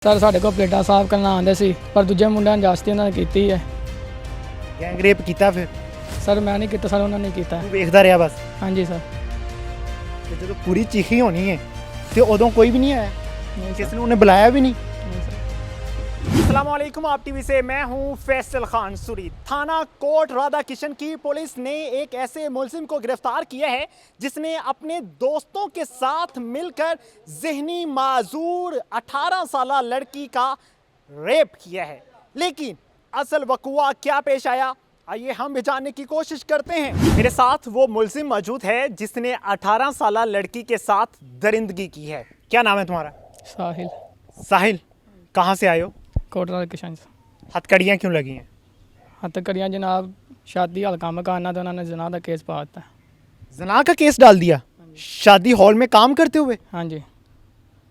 Sir ਸਾਡੇ ਕੋਲ ਪਲੇਟਾਂ ਸਾਫ਼ ਕਰਨ ਆਉਂਦੇ ਸੀ ਪਰ ਦੂਜੇ ਮੁੰਡਿਆਂ ਨੇ ਜਾਸਤੀ ਉਹਨਾਂ ਨੇ ਕੀਤੀ ਹੈ। ਗੈਂਗ ਰੇਪ ਕੀਤਾ ਫਿਰ ਸਰ ਮੈਂ ਨਹੀਂ ਕੀਤਾ, ਸਰ ਉਹਨਾਂ ਨੇ ਕੀਤਾ। ਤੂੰ ਵੇਖਦਾ ਰਿਹਾ ਬਸ। ਹਾਂਜੀ ਸਰ। ਤੇ ਜਦੋਂ ਪੂਰੀ ਚੀਖੀ ਹੋਣੀ ਹੈ ਤੇ ਉਦੋਂ ਕੋਈ भी नहीं आया, नहीं किसी ने उन्हें बुलाया भी नहीं। नहीं सर। अस्सलामुअलैकुम, आप टीवी से मैं हूं फैसल खान सूरी। थाना कोट राधा किशन की पुलिस ने एक ऐसे मुलजिम को गिरफ्तार किया है जिसने अपने दोस्तों के साथ मिलकर जहनी माजूर 18 साल लड़की का रेप किया है। लेकिन असल वकुआ क्या पेश आया, आइए हम भी जानने की कोशिश करते हैं। मेरे साथ वो मुलजिम मौजूद है जिसने 18 साल लड़की के साथ दरिंदगी की है। क्या नाम है तुम्हारा? साहिल। साहिल, कहाँ से आए हो? कोट राधा किशन से। हथकड़ियाँ क्यों लगी हैं? हथकड़ियाँ जनाब शादी हल्का मकाना तो उन्होंने जना का केस पा दिता। जना का केस डाल दिया शादी हॉल में काम करते हुए। हाँ जी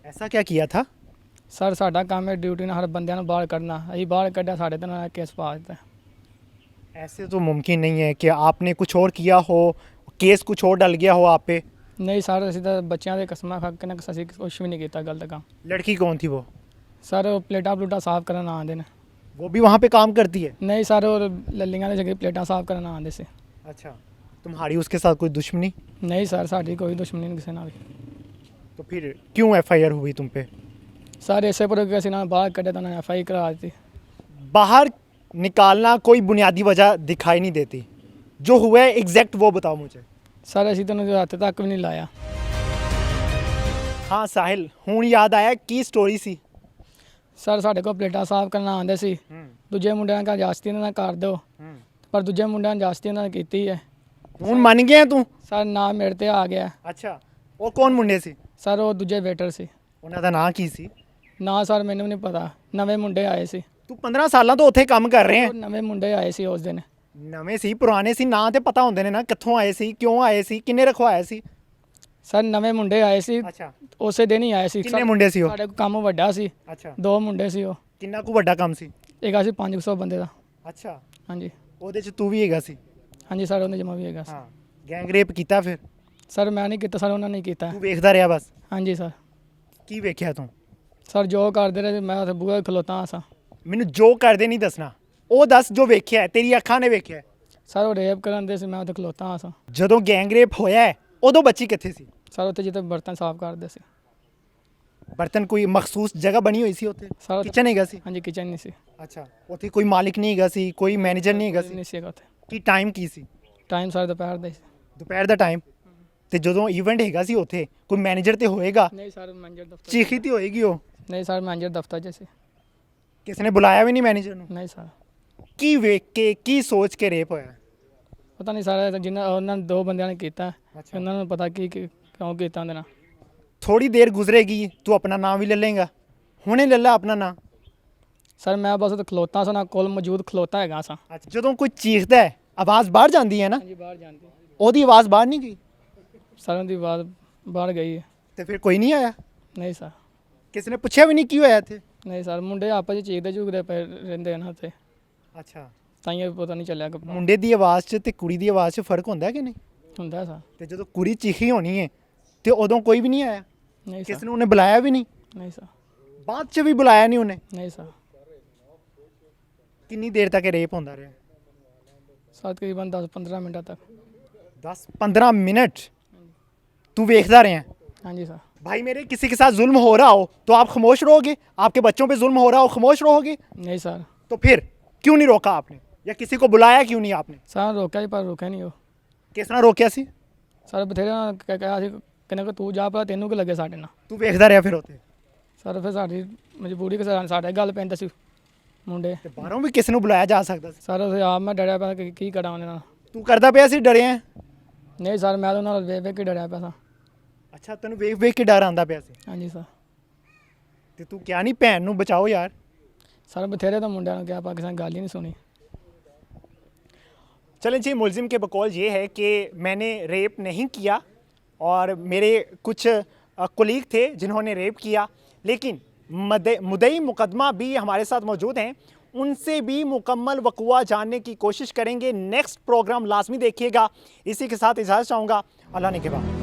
ऐसा क्या किया था? सर साडा काम है ड्यूटी ने हर बंदे ने बाहर करना, अभी बाहर कढ़ा साढ़े तो उन्होंने केस पा दिता। ऐसे तो मुमकिन नहीं है कि आपने कुछ और किया हो, केस कुछ और डल गया हो आप पे। नहीं सर असी तो बच्चों के कस्मां खा के असी कुछ भी नहीं किया गलत काम। लड़की कौन थी वो? सर प्लेटा प्लूटा साफ करना आते ने। वो भी वहाँ पे काम करती है? नहीं सर और ललियां जगह प्लेटा साफ करना आते से। अच्छा, तुम्हारी उसके साथ कोई दुश्मनी? नहीं सर साड़ी कोई दुश्मनी नहीं किसी नाल। तो फिर क्यों FIR हुई तुम पे? सर ऐसे पर किसी ने बाहर कढ़े तो उन्होंने FI करा दी। बाहर निकालना कोई बुनियादी वजह दिखाई नहीं देती, जो हुआ है एग्जैक्ट वो बताओ मुझे। सर असी तो हत्थ तक भी नहीं लाया। हाँ साहिल, हूँ याद आया की स्टोरी सी। सर ਸਾਡੇ ਕੋਲ ਪਲੇਟਾਂ ਸਾਫ਼ ਕਰਨ ਆਉਂਦੇ ਸੀ, ਦੂਜੇ ਮੁੰਡਿਆਂ ਨਾਲ ਜਾਸਤੀ ਉਹਨਾਂ ਨਾਲ ਕਰ ਦਿਓ, ਪਰ ਦੂਜੇ ਮੁੰਡਿਆਂ ਨੇ ਜਾਸਤੀ ਉਹਨਾਂ ਨੇ ਕੀਤੀ ਹੈ। ਹੁਣ ਮੰਨ ਗਿਆ ਤੂੰ? ਸਰ ਨਾਮ ਮੇਰੇ ਤੇ ਆ ਗਿਆ। ਅੱਛਾ, ਉਹ ਕੌਣ ਮੁੰਡੇ ਸੀ? ਸਰ ਉਹ ਦੂਜੇ ਵੇਟਰ ਸੀ। ਉਹਨਾਂ ਦਾ ਨਾਂ ਕੀ ਸੀ? ਨਾ ਸਰ ਮੈਨੂੰ ਨਹੀਂ ਪਤਾ, ਨਵੇਂ ਮੁੰਡੇ ਆਏ ਸੀ। ਤੂੰ 15 ਸਾਲਾਂ ਤੋਂ ਉੱਥੇ ਕੰਮ ਕਰ ਰਹੇ ਉਹ ਨਵੇਂ ਮੁੰਡੇ ਆਏ ਸੀ ਉਸ ਦਿਨ। ਨਵੇਂ ਸੀ ਪੁਰਾਣੇ ਸੀ, ਨਾਂ ਤੇ ਪਤਾ ਹੁੰਦੇ ਨੇ ਨਾ, ਕਿੱਥੋਂ ਆਏ ਸੀ, ਕਿਉਂ ਆਏ ਸੀ, ਕਿੰਨੇ ਰਖਵਾਏ ਸੀ? ਸਰ ਨਵੇਂ ਮੁੰਡੇ ਆਏ ਸੀ, ਅੱਛਾ, ਉਸੇ ਦਿਨ ਹੀ ਆਏ ਸੀ। ਕਿੰਨੇ ਮੁੰਡੇ ਸੀ ਉਹ? ਸਾਡੇ ਕੋਲ ਕੰਮ ਵੱਡਾ ਸੀ, ਅੱਛਾ, 2 ਮੁੰਡੇ ਸੀ ਉਹ। ਕਿੰਨਾ ਕੁ ਵੱਡਾ ਕੰਮ ਸੀ? ਇੱਕ ਅਸੀਂ 500 ਬੰਦੇ ਦਾ। ਅੱਛਾ, ਹਾਂਜੀ ਉਹਦੇ ਚ ਤੂੰ ਵੀ ਹੈਗਾ ਸੀ? ਹਾਂਜੀ ਸਰ ਉਹਨੇ ਜਮਾ ਵੀ ਹੈਗਾ ਸੀ। ਹਾਂ, ਗੈਂਗ ਰੇਪ ਕੀਤਾ ਫਿਰ? ਸਰ ਮੈਂ ਨਹੀਂ ਕੀਤਾ, ਸਰ ਉਹਨਾਂ ਨੇ ਕੀਤਾ। ਤੂੰ ਵੇਖਦਾ ਰਿਹਾ ਬਸ? ਹਾਂਜੀ ਸਰ। ਕੀ ਵੇਖਿਆ ਤੂੰ? ਸਰ ਜੋ ਕਰਦੇ ਰਹੇ ਮੈਂ ਉੱਥੇ ਬੂਹੇ ਖਲੋਤਾ ਸਾਂ। ਮੈਨੂੰ ਜੋ ਕਰਦੇ ਨਹੀਂ ਦੱਸਣਾ, ਉਹ ਦੱਸ ਜੋ ਵੇਖਿਆ, ਤੇਰੀ ਅੱਖਾਂ ਨੇ ਵੇਖਿਆ। ਸਰ ਉਹ ਰੇਪ ਕਰਨ ਦੇ ਸੀ, ਮੈਂ ਉੱਥੇ ਖਲੋਤਾ ਸਾਂ। ਜਦੋਂ ਗੈਂਗ ਰੇਪ ਹੋਇਆ ਹੈ, ਉਦੋਂ ਬੱਚੀ ਕਿੱਥੇ ਸੀ? ਸਰ ਉੱਥੇ ਜਿੱਥੇ ਬਰਤਨ ਸਾਫ਼ ਕਰਦੇ ਸੀ। ਬਰਤਨ ਕੋਈ ਮਖਸੂਸ ਜਗ੍ਹਾ ਬਣੀ ਹੋਈ ਸੀ ਉੱਥੇ? ਸਰ ਕਿਚਨ ਹੈਗਾ ਸੀ? ਹਾਂਜੀ ਕਿਚਨ ਨਹੀਂ ਸੀ। ਅੱਛਾ, ਉੱਥੇ ਕੋਈ ਮਾਲਿਕ ਨਹੀਂ ਹੈਗਾ ਸੀ, ਕੋਈ ਮੈਨੇਜਰ ਨਹੀਂ ਹੈਗਾ ਸੀ? ਨਹੀਂ ਸੀਗਾ ਉੱਥੇ। ਕੀ ਟਾਈਮ ਕੀ ਸੀ? ਟਾਈਮ ਸਰ ਦੁਪਹਿਰ ਦਾ ਸੀ। ਦੁਪਹਿਰ ਦਾ ਟਾਈਮ? ਤੇ ਜਦੋਂ ਇਵੈਂਟ ਹੈਗਾ ਸੀ ਉੱਥੇ ਕੋਈ ਮੈਨੇਜਰ ਤੇ ਹੋਏਗਾ? ਨਹੀਂ ਸਰ ਮੈਨੇਜਰ ਦਫ਼ਤਰ। ਚੀਖੀ ਤੇ ਹੋਏਗੀ ਉਹ? ਨਹੀਂ ਸਰ ਮੈਨੇਜਰ ਦਫ਼ਤਰ 'ਚ ਸੀ। ਕਿਸੇ ਨੇ ਬੁਲਾਇਆ ਵੀ ਨਹੀਂ ਮੈਨੇਜਰ ਨੂੰ? ਨਹੀਂ ਸਰ। ਕੀ ਵੇਖ ਕੇ ਕੀ ਸੋਚ ਕੇ ਰੇਪ ਹੋਇਆ? ਪਤਾ ਨਹੀਂ ਸਰ ਜਿਨ੍ਹਾਂ ਉਹਨਾਂ 2 ਬੰਦਿਆਂ ਨੇ ਕੀਤਾ, ਅੱਛਾ, ਉਹਨਾਂ ਨੂੰ ਪਤਾ ਕਿਉਂ ਕੀਤਾ ਉਹਦੇ ਨਾਲ। ਥੋੜੀ ਦੇਰ ਗੁਜ਼ਰੇਗੀ ਤੂੰ ਆਪਣਾ ਨਾਮ ਵੀ ਲੈ ਲੇਗਾ, ਹੁਣੇ ਲੈ ਲੈ ਆਪਣਾ ਨਾਮ। ਸਰ ਮੈਂ ਬਸ ਉੱਥੇ ਖਲੋਤਾ ਸਾਂ, ਨਾ ਕੋਲ ਮੌਜੂਦ ਖਲੋਤਾ ਹੈਗਾ ਸਾਂ। ਅੱਛਾ, ਜਦੋਂ ਕੋਈ ਚੀਖਦਾ ਹੈ ਆਵਾਜ਼ ਬਾਹਰ ਜਾਂਦੀ ਹੈ ਨਾ? ਹਾਂਜੀ ਬਾਹਰ ਜਾਂਦੀ। ਉਹਦੀ ਆਵਾਜ਼ ਬਾਹਰ ਨਹੀਂ ਗਈ? ਸਰ ਉਹਦੀ ਆਵਾਜ਼ ਬਾਹਰ ਗਈ ਹੈ। ਤੇ ਫਿਰ ਕੋਈ ਨਹੀਂ ਆਇਆ? ਨਹੀਂ ਸਰ। ਕਿਸੇ ਨੇ ਪੁੱਛਿਆ ਵੀ ਨਹੀਂ ਕੀ ਹੋਇਆ ਇੱਥੇ? ਨਹੀਂ ਸਰ ਮੁੰਡੇ ਆਪਸ 'ਚ ਚੀਖਦੇ ਝੁਕਦੇ ਪਏ ਰਹਿੰਦੇ ਨੇ ਉੱਥੇ, ਅੱਛਾ, ਤਾਂ ਇਹ ਪਤਾ ਨਹੀਂ ਚੱਲਿਆ ਕਿ ਮੁੰਡੇ ਦੀ ਆਵਾਜ਼ 'ਚ ਤੇ ਕੁੜੀ ਦੀ ਆਵਾਜ਼ 'ਚ ਫਰਕ ਹੁੰਦਾ ਕਿ ਨਹੀਂ? ਹੁੰਦਾ ਸਰ। ਤੇ ਜਦੋਂ ਕੁੜੀ ਚੀਖੀ ਹੋਣੀ ਹੈ ਤੇ ਉਦੋਂ ਕੋਈ ਵੀ ਨਹੀਂ ਆਇਆ? ਨਹੀਂ ਕਿਸੇ ਸਰ। ਨੂੰ ਉਹਨੇ ਬੁਲਾਇਆ ਵੀ ਨਹੀਂ? ਨਹੀਂ ਸਰ। ਬਾਅਦ 'ਚ ਵੀ ਬੁਲਾਇਆ ਨਹੀਂ ਉਹਨੇ? ਨਹੀਂ ਸਰ। ਕਿੰਨੀ ਦੇਰ ਤੱਕ ਇਹ ਰੇਪ ਹੁੰਦਾ ਰਿਹਾ? ਸਰ ਤਕਰੀਬਨ 10-15 ਮਿੰਟਾਂ ਤੱਕ। 10-15 मिनट तू देखता रहे हैं? हाँ जी सर। भाई मेरे किसी के साथ जुल्म हो रहा हो तो आप खामोश रहोगे? आपके बच्चों पे जुल्म हो रहा हो खामोश रहोगे? नहीं सर। तो फिर क्यों नहीं रोका आपने, या किसी को बुलाया क्यों नहीं आपने? सर रोका ही पर रोका नहीं हो। किस तरह रोकिया सी? सर बथेरे कहा कहने को तू जा पा तेनों कि लगे साढ़े ना। तू देखता रहा फिर होते? सर फिर साड़ी मजबूरी के साढ़े गल पैंदा सी मुंडे। ते बाहरों भी किसी को बुलाया जा सकता सी? सर उसे आप मैं डरिया पा की करा उन्हें ना। तू करता पिया सी डरे हैं? नहीं सर मैं तो उन्होंने वे के डरिया पा। अच्छा, तेन वेख के डर आंदा पिया सी? हाँ जी सर। ते तू क्या नहीं भैन नूं बचाओ यार? सर बथेरे तो मुंडिया ने क्या पाकिस्तान गल ही नहीं सुनी। चलें जी, मुलजिम के बकौल ये है कि मैंने रेप नहीं किया और मेरे कुछ कुलीग थे जिन्होंने रेप किया, लेकिन मुद्दई मुकदमा भी हमारे साथ मौजूद हैं, उनसे भी मुकम्मल वक़ुआ जानने की कोशिश करेंगे। नेक्स्ट प्रोग्राम लाजमी देखिएगा। इसी के साथ इजाज़त चाहूँगा। अल्लाह ने के बाद।